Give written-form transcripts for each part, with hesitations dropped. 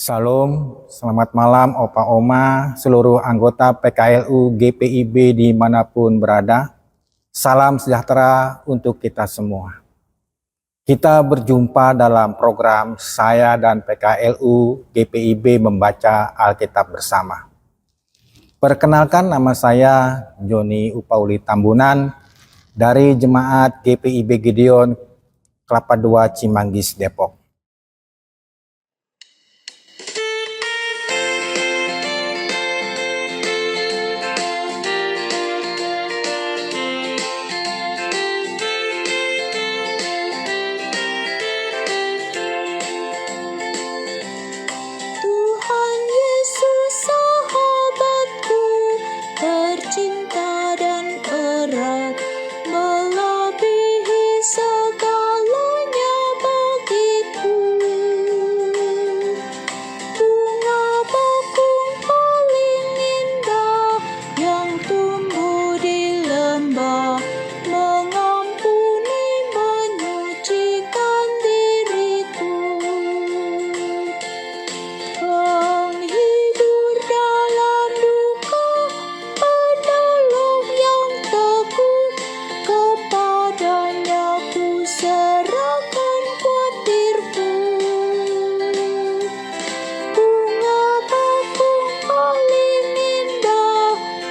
Salam, selamat malam Opa Oma, seluruh anggota PKLU GPIB dimanapun berada. Salam sejahtera untuk kita semua. Kita berjumpa dalam program saya dan PKLU GPIB membaca Alkitab bersama. Perkenalkan, nama saya Joni Upauli Tambunan dari Jemaat GPIB Gideon Kelapa II Cimanggis Depok.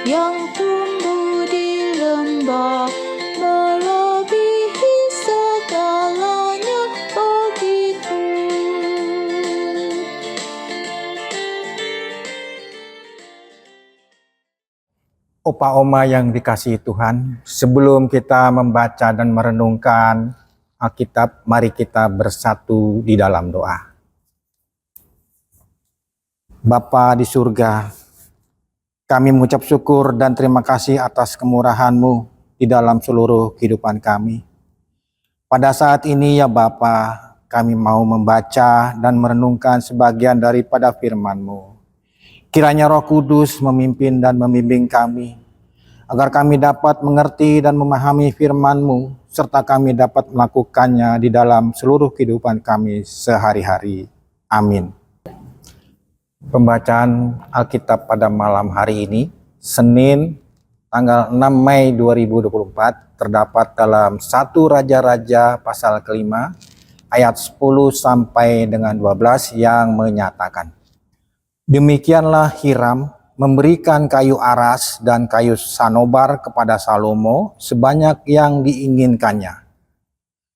Yang tumbuh di lembah melebihi segalanya begitu. Opa Oma yang dikasihi Tuhan, sebelum kita membaca dan merenungkan Alkitab, mari kita bersatu di dalam doa. Bapa di surga, kami mengucap syukur dan terima kasih atas kemurahan-Mu di dalam seluruh kehidupan kami. Pada saat ini ya Bapa, kami mau membaca dan merenungkan sebagian daripada firman-Mu. Kiranya Roh Kudus memimpin dan membimbing kami, agar kami dapat mengerti dan memahami firman-Mu, serta kami dapat melakukannya di dalam seluruh kehidupan kami sehari-hari. Amin. Pembacaan Alkitab pada malam hari ini, Senin tanggal 6 Mei 2024, terdapat dalam 1 Raja-Raja pasal kelima, ayat 10 sampai dengan 12 yang menyatakan, demikianlah Hiram memberikan kayu aras dan kayu sanobar kepada Salomo sebanyak yang diinginkannya.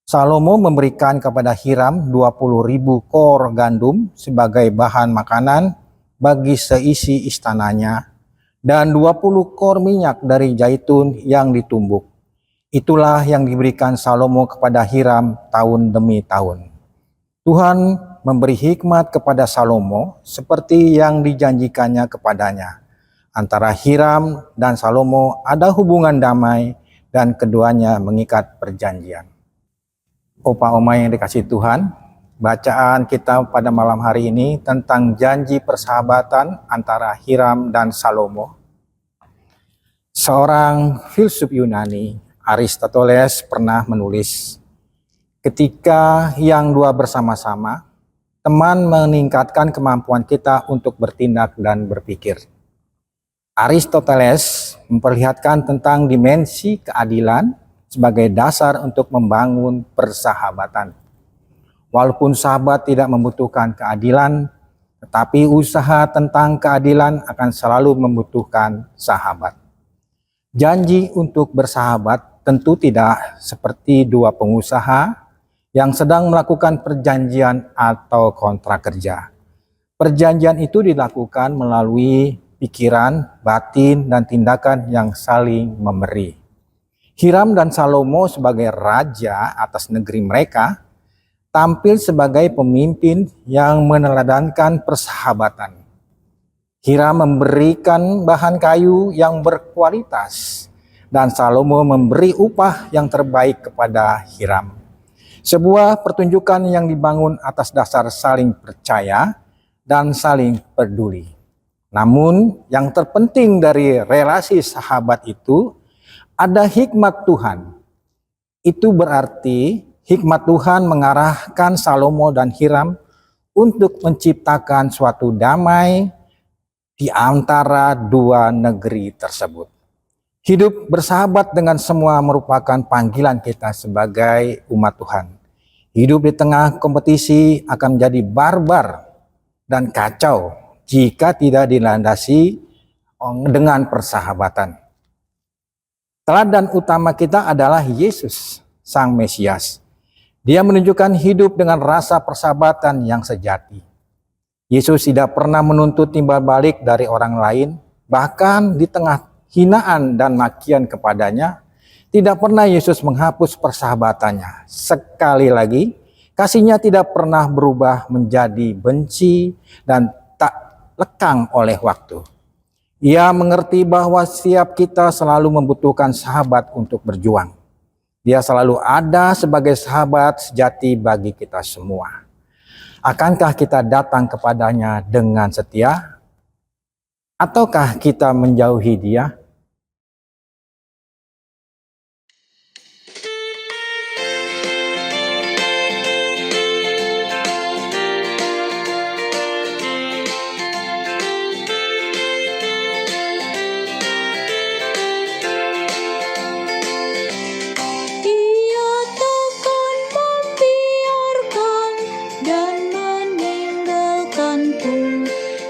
Salomo memberikan kepada Hiram 20.000 kor gandum sebagai bahan makanan bagi seisi istananya, dan 20 kor minyak dari zaitun yang ditumbuk. Itulah yang diberikan Salomo kepada Hiram tahun demi tahun. Tuhan memberi hikmat kepada Salomo seperti yang dijanjikannya kepadanya. Antara Hiram dan Salomo ada hubungan damai dan keduanya mengikat perjanjian. Opa Oma yang dikasihi Tuhan, bacaan kita pada malam hari ini tentang janji persahabatan antara Hiram dan Salomo. Seorang filsuf Yunani, Aristoteles, pernah menulis, ketika yang dua bersama-sama, teman meningkatkan kemampuan kita untuk bertindak dan berpikir. Aristoteles memperlihatkan tentang dimensi keadilan sebagai dasar untuk membangun persahabatan. Walaupun sahabat tidak membutuhkan keadilan, tetapi usaha tentang keadilan akan selalu membutuhkan sahabat. Janji untuk bersahabat tentu tidak seperti dua pengusaha yang sedang melakukan perjanjian atau kontrak kerja. Perjanjian itu dilakukan melalui pikiran, batin, dan tindakan yang saling memberi. Hiram dan Salomo sebagai raja atas negeri mereka tampil sebagai pemimpin yang meneladankan persahabatan. Hiram memberikan bahan kayu yang berkualitas dan Salomo memberi upah yang terbaik kepada Hiram. Sebuah pertunjukan yang dibangun atas dasar saling percaya dan saling peduli. Namun yang terpenting dari relasi sahabat itu ada hikmat Tuhan. Itu berarti hikmat Tuhan mengarahkan Salomo dan Hiram untuk menciptakan suatu damai di antara dua negeri tersebut. Hidup bersahabat dengan semua merupakan panggilan kita sebagai umat Tuhan. Hidup di tengah kompetisi akan menjadi barbar dan kacau jika tidak dilandasi dengan persahabatan. Teladan utama kita adalah Yesus, Sang Mesias. Dia menunjukkan hidup dengan rasa persahabatan yang sejati. Yesus tidak pernah menuntut timbal balik dari orang lain, bahkan di tengah hinaan dan makian kepadanya, tidak pernah Yesus menghapus persahabatannya. Sekali lagi, kasihnya tidak pernah berubah menjadi benci dan tak lekang oleh waktu. Ia mengerti bahwa setiap kita selalu membutuhkan sahabat untuk berjuang. Dia selalu ada sebagai sahabat sejati bagi kita semua. Akankah kita datang kepadanya dengan setia? Ataukah kita menjauhi dia? Ia takkan membiarkan dan meninggalkanku.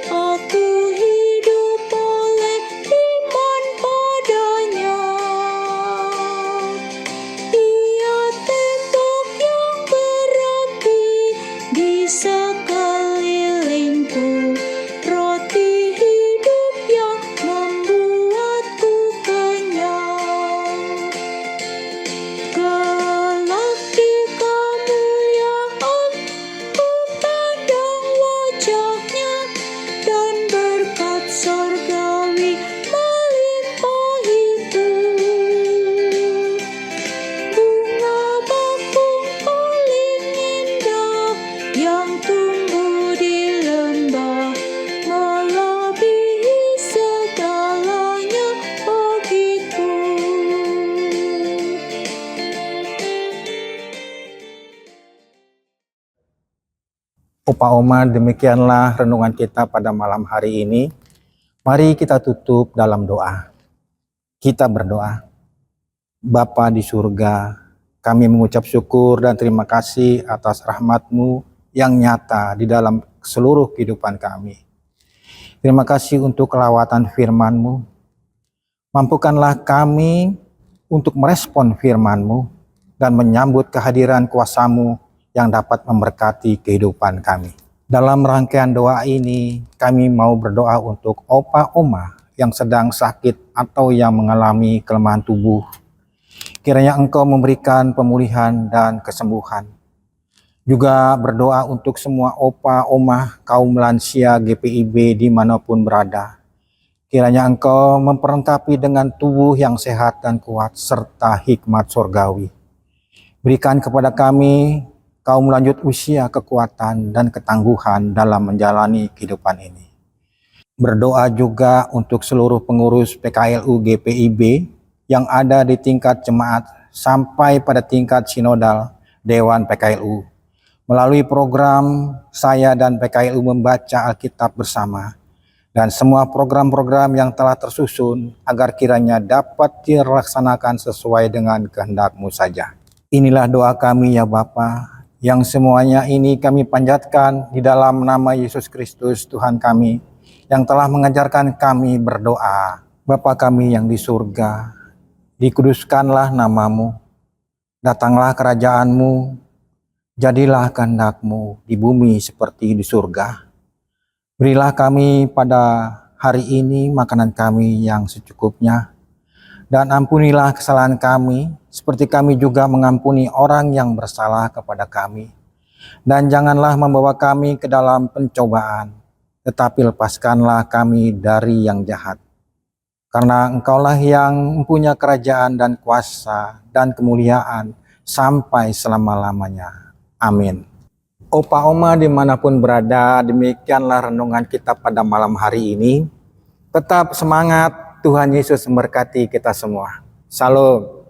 Aku hidup oleh iman padanya. Ia tembok yang berapi di sekelilingku, roti hidup yang membuatku kenyang. Kelak di kemuliaan ku pandang wajahnya, dan berkat sorgawi melimpahiku. Bunga bakung paling indah yang tumbuh di lembah melebihi segalanya bagiku. Opa Oma, demikianlah renungan kita pada malam hari ini. Mari kita tutup dalam doa. Kita berdoa. Bapa di surga, kami mengucap syukur dan terima kasih atas rahmat-Mu yang nyata di dalam seluruh kehidupan kami. Terima kasih untuk kelawatan firman-Mu. Mampukanlah kami untuk merespon firman-Mu dan menyambut kehadiran kuasa-Mu yang dapat memberkati kehidupan kami. Dalam rangkaian doa ini, kami mau berdoa untuk Opa Oma yang sedang sakit atau yang mengalami kelemahan tubuh. Kiranya Engkau memberikan pemulihan dan kesembuhan. Juga berdoa untuk semua Opa Oma kaum lansia GPIB dimanapun berada. Kiranya Engkau memperlengkapi dengan tubuh yang sehat dan kuat serta hikmat surgawi. Berikan kepada kami kaum lanjut usia kekuatan dan ketangguhan dalam menjalani kehidupan ini. Berdoa juga untuk seluruh pengurus PKLU GPIB yang ada di tingkat jemaat sampai pada tingkat sinodal Dewan PKLU. Melalui program saya dan PKLU membaca Alkitab bersama dan semua program-program yang telah tersusun agar kiranya dapat dilaksanakan sesuai dengan kehendak-Mu saja. Inilah doa kami ya Bapa, yang semuanya ini kami panjatkan di dalam nama Yesus Kristus Tuhan kami, yang telah mengajarkan kami berdoa. Bapa kami yang di surga, dikuduskanlah nama-Mu, datanglah kerajaan-Mu, jadilah kehendak-Mu di bumi seperti di surga. Berilah kami pada hari ini makanan kami yang secukupnya, dan ampunilah kesalahan kami, seperti kami juga mengampuni orang yang bersalah kepada kami. Dan janganlah membawa kami ke dalam pencobaan, tetapi lepaskanlah kami dari yang jahat. Karena Engkaulah yang mempunyai kerajaan dan kuasa dan kemuliaan sampai selama-lamanya. Amin. Opa Oma dimanapun berada, demikianlah renungan kita pada malam hari ini. Tetap semangat, Tuhan Yesus memberkati kita semua. Salam.